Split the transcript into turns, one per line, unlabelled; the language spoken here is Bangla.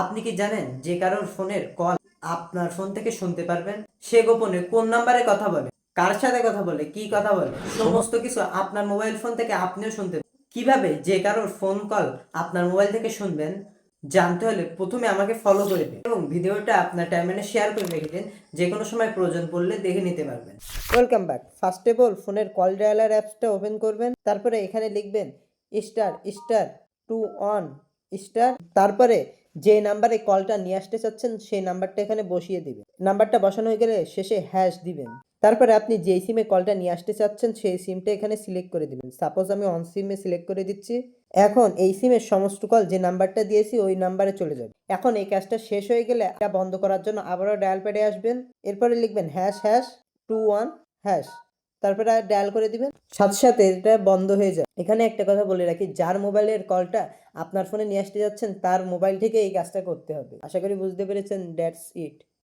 আপনি কি জানেন যে কারোর ফোনের কল আপনার ফোন থেকে শুনতে পারবেন? সে গোপনে কোন নাম্বারে কথা বলে, কার সাথে কথা বলে, কি কথা বলে, সমস্ত কিছু আপনার মোবাইল ফোন থেকে আপনিও শুনতে পারবেন। কিভাবে যে কারোর ফোন কল আপনার মোবাইল থেকে শুনবেন জানতে হলে প্রথমে আমাকে ফলো করে দিন এবং ভিডিওটা আপনার টাইমলাইনে শেয়ার করে রেখে দিন। যে কোনো সময় প্রয়োজন পড়লে দেখে নিতে পারবেন। Welcome back. First of all ফোনের কল ডায়ালার অ্যাপসটা ওপেন করবেন, তারপরে এখানে লিখবেন স্টার স্টার 21 স্টার, তারপরে যে নাম্বারে কলটা নিয়ে আসতে চাচ্ছেন সেই নাম্বারটা এখানে বসিয়ে দিবেন। নাম্বারটা বসানো হয়ে গেলে শেষে হ্যাশ দিবেন। তারপরে আপনি যেই সিমে কলটা নিয়ে আসতে চাচ্ছেন সেই সিমটা এখানে সিলেক্ট করে দিবেন। সাপোজ আমি অন সিমে সিলেক্ট করে দিচ্ছি। এখন এই সিমের সমস্ত কল যে নাম্বারটা দিয়েছি ওই নাম্বারে চলে যাবে। এখন এই কাজটা শেষ হয়ে গেলে এটা বন্ধ করার জন্য আবারও ডায়াল প্যাডে আসবেন। এরপরে লিখবেন হ্যাশ হ্যাশ 21 হ্যাশ, তারপরে ডায়াল করে দিবেন। সাথে সাথে এটা বন্ধ হয়ে যায়। এখানে একটা কথা বলে রাখি, যার মোবাইলের কলটা আপনার ফোনে নিয়ে আসতে যাচ্ছেন তার মোবাইল থেকে এই কাজটা করতে হবে। আশা করি বুঝতে পেরেছেন। That's it.